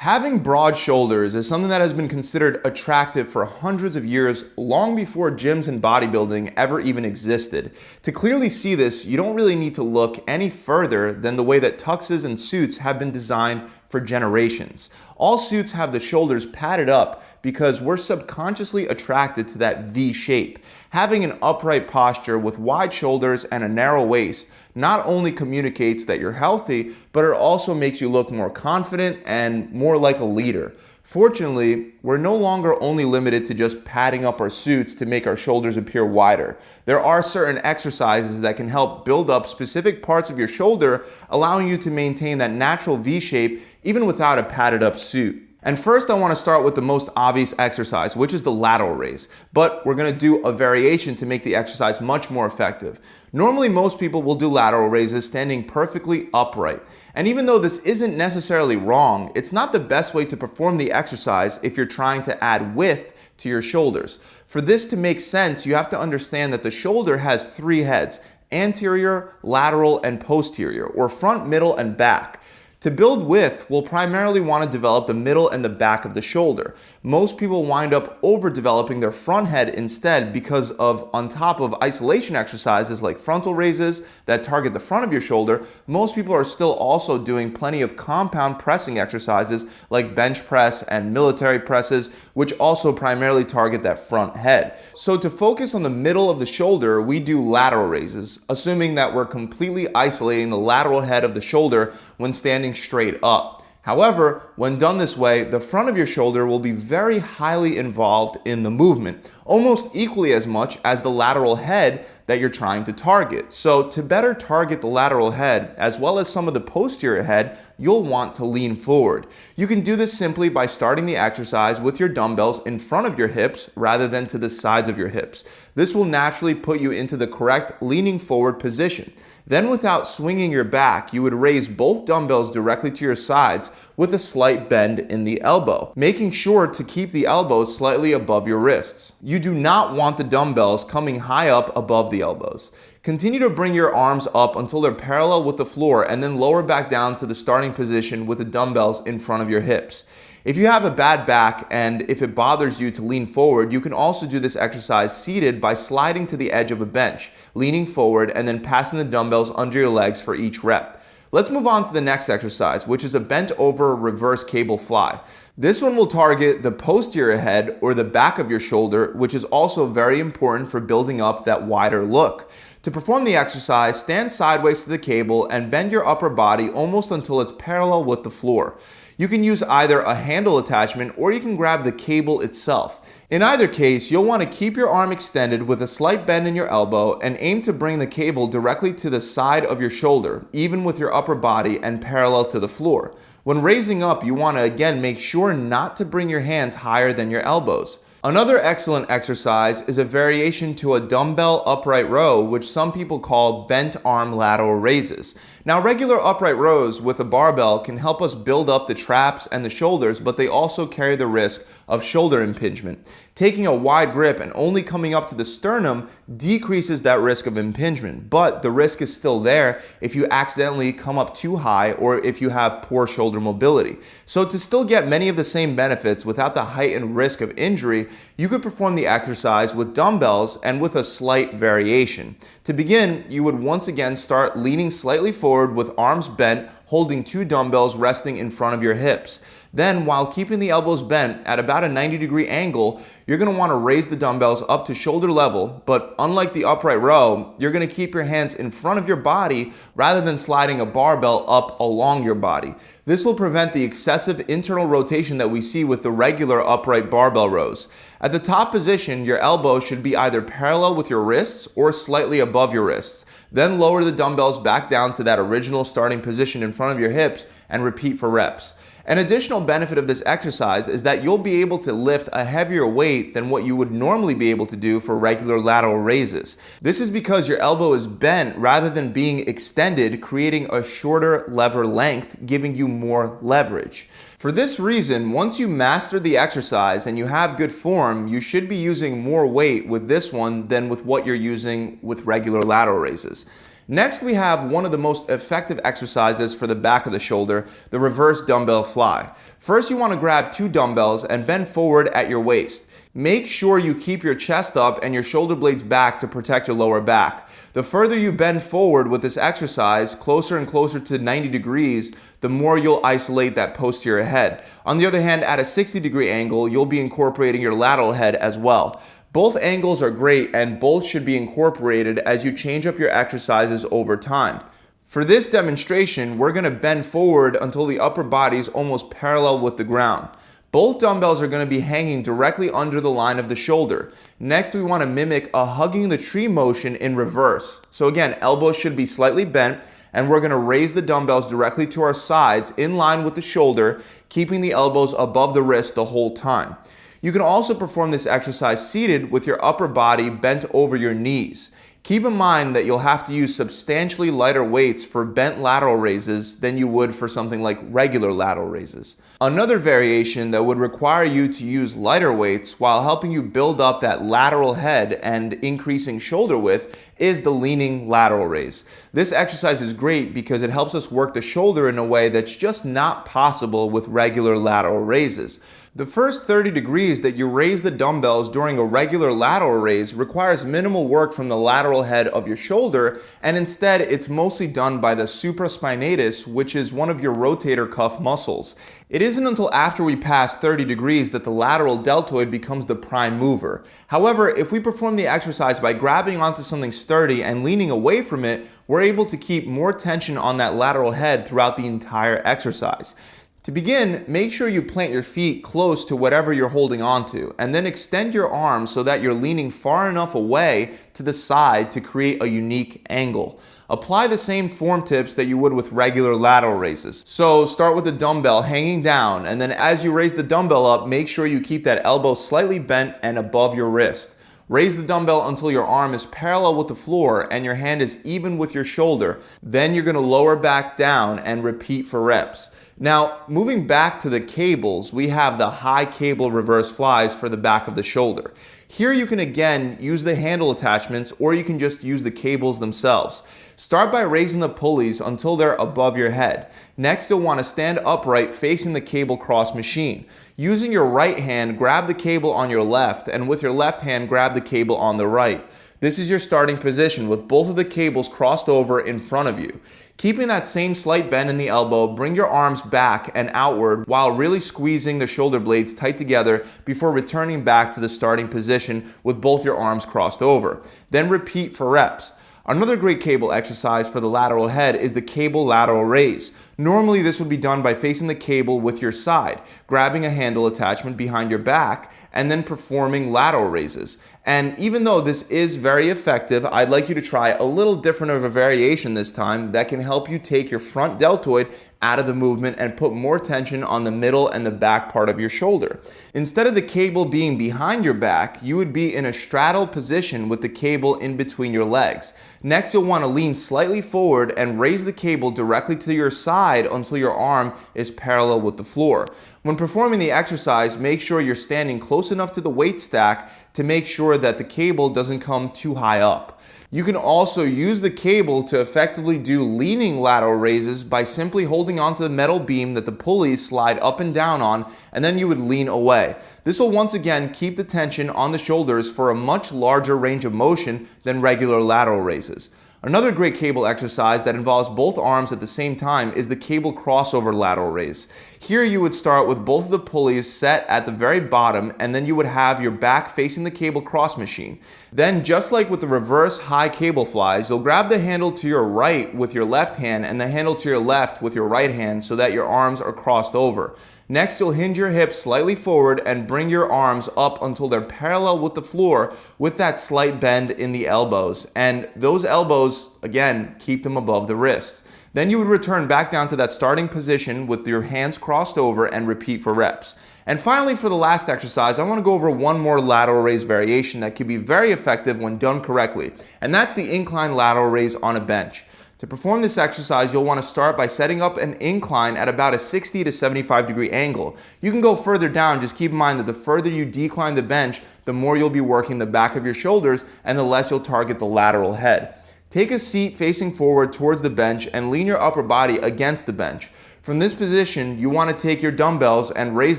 Having broad shoulders is something that has been considered attractive for hundreds of years, long before gyms and bodybuilding ever even existed. To clearly see this, you don't really need to look any further than the way that tuxes and suits have been designed for generations. All suits have the shoulders padded up because we're subconsciously attracted to that V shape. Having an upright posture with wide shoulders and a narrow waist not only communicates that you're healthy, but it also makes you look more confident and more like a leader. Fortunately, we're no longer only limited to just padding up our suits to make our shoulders appear wider. There are certain exercises that can help build up specific parts of your shoulder, allowing you to maintain that natural V shape even without a padded up suit. And first, I want to start with the most obvious exercise, which is the lateral raise. But we're going to do a variation to make the exercise much more effective. Normally, most people will do lateral raises standing perfectly upright. And even though this isn't necessarily wrong, it's not the best way to perform the exercise if you're trying to add width to your shoulders. For this to make sense, you have to understand that the shoulder has three heads: anterior, lateral, and posterior, or front, middle, and back. To build width, we'll primarily want to develop the middle and the back of the shoulder. Most people wind up overdeveloping their front head instead because of, on top of isolation exercises like frontal raises that target the front of your shoulder, most people are still also doing plenty of compound pressing exercises like bench press and military presses, which also primarily target that front head. So to focus on the middle of the shoulder, we do lateral raises, assuming that we're completely isolating the lateral head of the shoulder when standing straight up. However, when done this way, the front of your shoulder will be very highly involved in the movement, almost equally as much as the lateral head that you're trying to target. So to better target the lateral head, as well as some of the posterior head, you'll want to lean forward. You can do this simply by starting the exercise with your dumbbells in front of your hips rather than to the sides of your hips. This will naturally put you into the correct leaning forward position. Then, without swinging your back, you would raise both dumbbells directly to your sides with a slight bend in the elbow, making sure to keep the elbows slightly above your wrists. You do not want the dumbbells coming high up above the elbows. Continue to bring your arms up until they're parallel with the floor, and then lower back down to the starting position with the dumbbells in front of your hips. If you have a bad back and if it bothers you to lean forward, you can also do this exercise seated by sliding to the edge of a bench, leaning forward, and then passing the dumbbells under your legs for each rep. Let's move on to the next exercise, which is a bent over reverse cable fly. This one will target the posterior head or the back of your shoulder, which is also very important for building up that wider look. To perform the exercise, stand sideways to the cable and bend your upper body almost until it's parallel with the floor. You can use either a handle attachment or you can grab the cable itself. In either case, you'll want to keep your arm extended with a slight bend in your elbow and aim to bring the cable directly to the side of your shoulder, even with your upper body and parallel to the floor. When raising up, you want to again make sure not to bring your hands higher than your elbows. Another excellent exercise is a variation to a dumbbell upright row, which some people call bent arm lateral raises. Now, regular upright rows with a barbell can help us build up the traps and the shoulders, but they also carry the risk of shoulder impingement. Taking a wide grip and only coming up to the sternum decreases that risk of impingement, but the risk is still there if you accidentally come up too high or if you have poor shoulder mobility. So to still get many of the same benefits without the heightened risk of injury, you could perform the exercise with dumbbells and with a slight variation. To begin, you would once again start leaning slightly forward with arms bent, holding two dumbbells resting in front of your hips. Then, while keeping the elbows bent at about a 90-degree angle, you're going to want to raise the dumbbells up to shoulder level, but unlike the upright row, you're going to keep your hands in front of your body rather than sliding a barbell up along your body. This will prevent the excessive internal rotation that we see with the regular upright barbell rows. At the top position, your elbow should be either parallel with your wrists or slightly above your wrists. Then lower the dumbbells back down to that original starting position in front of your hips and repeat for reps. An additional benefit of this exercise is that you'll be able to lift a heavier weight than what you would normally be able to do for regular lateral raises. This is because your elbow is bent rather than being extended, creating a shorter lever length, giving you more leverage. For this reason, once you master the exercise and you have good form, you should be using more weight with this one than with what you're using with regular lateral raises. Next, we have one of the most effective exercises for the back of the shoulder, the reverse dumbbell fly. First, you want to grab 2 dumbbells and bend forward at your waist. Make sure you keep your chest up and your shoulder blades back to protect your lower back. The further you bend forward with this exercise, closer and closer to 90 degrees, the more you'll isolate that posterior head. On the other hand, at a 60-degree angle, you'll be incorporating your lateral head as well. Both angles are great and both should be incorporated as you change up your exercises over time. For this demonstration, we're going to bend forward until the upper body is almost parallel with the ground. Both dumbbells are going to be hanging directly under the line of the shoulder. Next, we want to mimic a hugging the tree motion in reverse. So again, elbows should be slightly bent, and we're going to raise the dumbbells directly to our sides in line with the shoulder, keeping the elbows above the wrist the whole time. You can also perform this exercise seated with your upper body bent over your knees. Keep in mind that you'll have to use substantially lighter weights for bent lateral raises than you would for something like regular lateral raises. Another variation that would require you to use lighter weights while helping you build up that lateral head and increasing shoulder width is the leaning lateral raise. This exercise is great because it helps us work the shoulder in a way that's just not possible with regular lateral raises. The first 30 degrees that you raise the dumbbells during a regular lateral raise requires minimal work from the lateral head of your shoulder, and instead it's mostly done by the supraspinatus, which is one of your rotator cuff muscles. It isn't until after we pass 30 degrees that the lateral deltoid becomes the prime mover. However, if we perform the exercise by grabbing onto something sturdy and leaning away from it, we're able to keep more tension on that lateral head throughout the entire exercise. To begin, make sure you plant your feet close to whatever you're holding onto, and then extend your arms so that you're leaning far enough away to the side to create a unique angle. Apply the same form tips that you would with regular lateral raises. So start with the dumbbell hanging down, and then as you raise the dumbbell up, make sure you keep that elbow slightly bent and above your wrist. Raise the dumbbell until your arm is parallel with the floor and your hand is even with your shoulder. Then you're going to lower back down and repeat for reps. Now, moving back to the cables, we have the high cable reverse flies for the back of the shoulder. Here you can again use the handle attachments, or you can just use the cables themselves. Start by raising the pulleys until they're above your head. Next, you'll want to stand upright facing the cable cross machine. Using your right hand, grab the cable on your left, and with your left hand, grab the cable on the right. This is your starting position with both of the cables crossed over in front of you. Keeping that same slight bend in the elbow, bring your arms back and outward while really squeezing the shoulder blades tight together before returning back to the starting position with both your arms crossed over. Then repeat for reps. Another great cable exercise for the lateral head is the cable lateral raise. Normally this would be done by facing the cable with your side, grabbing a handle attachment behind your back, and then performing lateral raises. And even though this is very effective, I'd like you to try a little different of a variation this time that can help you take your front deltoid out of the movement and put more tension on the middle and the back part of your shoulder. Instead of the cable being behind your back, you would be in a straddle position with the cable in between your legs. Next, you'll want to lean slightly forward and raise the cable directly to your side until your arm is parallel with the floor. When performing the exercise, make sure you're standing close enough to the weight stack to make sure that the cable doesn't come too high up. You can also use the cable to effectively do leaning lateral raises by simply holding onto the metal beam that the pulleys slide up and down on, and then you would lean away. This will once again keep the tension on the shoulders for a much larger range of motion than regular lateral raises. Another great cable exercise that involves both arms at the same time is the cable crossover lateral raise. Here you would start with both of the pulleys set at the very bottom, and then you would have your back facing the cable cross machine. Then, just like with the reverse high cable flies, you'll grab the handle to your right with your left hand and the handle to your left with your right hand so that your arms are crossed over. Next, you'll hinge your hips slightly forward and bring your arms up until they're parallel with the floor with that slight bend in the elbows. And those elbows, again, keep them above the wrists. Then you would return back down to that starting position with your hands crossed over and repeat for reps. And finally, for the last exercise, I want to go over one more lateral raise variation that can be very effective when done correctly, and that's the incline lateral raise on a bench. To perform this exercise, you'll want to start by setting up an incline at about a 60 to 75 degree angle. You can go further down, just keep in mind that the further you decline the bench, the more you'll be working the back of your shoulders and the less you'll target the lateral head. Take a seat facing forward towards the bench and lean your upper body against the bench. From this position, you want to take your dumbbells and raise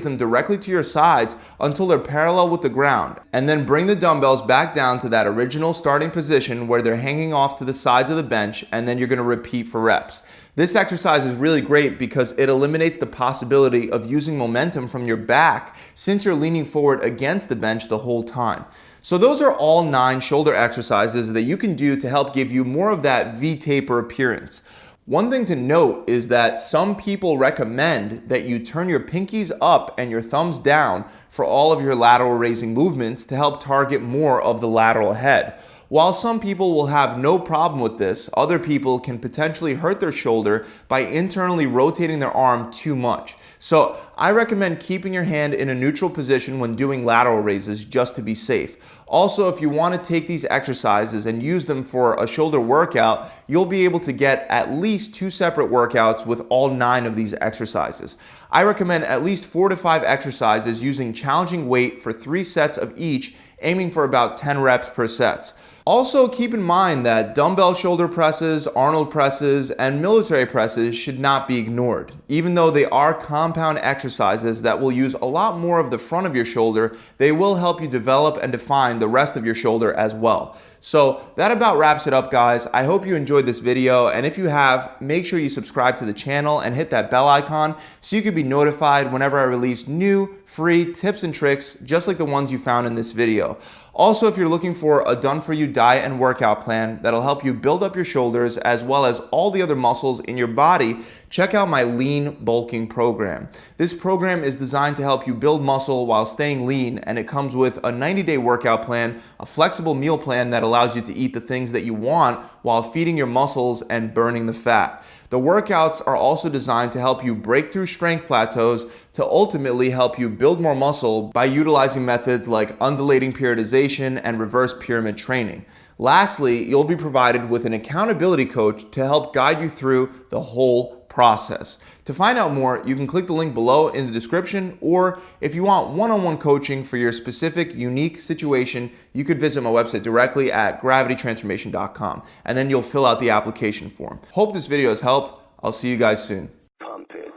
them directly to your sides until they're parallel with the ground, and then bring the dumbbells back down to that original starting position where they're hanging off to the sides of the bench, and then you're going to repeat for reps. This exercise is really great because it eliminates the possibility of using momentum from your back since you're leaning forward against the bench the whole time. So those are all 9 shoulder exercises that you can do to help give you more of that V-taper appearance. One thing to note is that some people recommend that you turn your pinkies up and your thumbs down for all of your lateral raising movements to help target more of the lateral head. While some people will have no problem with this, other people can potentially hurt their shoulder by internally rotating their arm too much. So I recommend keeping your hand in a neutral position when doing lateral raises just to be safe. Also, if you want to take these exercises and use them for a shoulder workout, you'll be able to get at least 2 separate workouts with all 9 of these exercises. I recommend at least 4 to 5 exercises using challenging weight for 3 sets of each, aiming for about 10 reps per set. Also, keep in mind that dumbbell shoulder presses, Arnold presses, and military presses should not be ignored. Even though they are compound exercises that will use a lot more of the front of your shoulder, they will help you develop and define the rest of your shoulder as well. So that about wraps it up, guys. I hope you enjoyed this video, and if you have, make sure you subscribe to the channel and hit that bell icon so you can be notified whenever I release new, free tips and tricks just like the ones you found in this video. Also, if you're looking for a done-for-you diet and workout plan that'll help you build up your shoulders as well as all the other muscles in your body, check out my lean bulking program. This program is designed to help you build muscle while staying lean, and it comes with a 90-day workout plan, a flexible meal plan that allows you to eat the things that you want while feeding your muscles and burning the fat. The workouts are also designed to help you break through strength plateaus to ultimately help you build more muscle by utilizing methods like undulating periodization and reverse pyramid training. Lastly, you'll be provided with an accountability coach to help guide you through the whole process. To find out more, you can click the link below in the description, or if you want one-on-one coaching for your specific, unique situation, you could visit my website directly at gravitytransformation.com, and then you'll fill out the application form. Hope this video has helped. I'll see you guys soon. Pump it.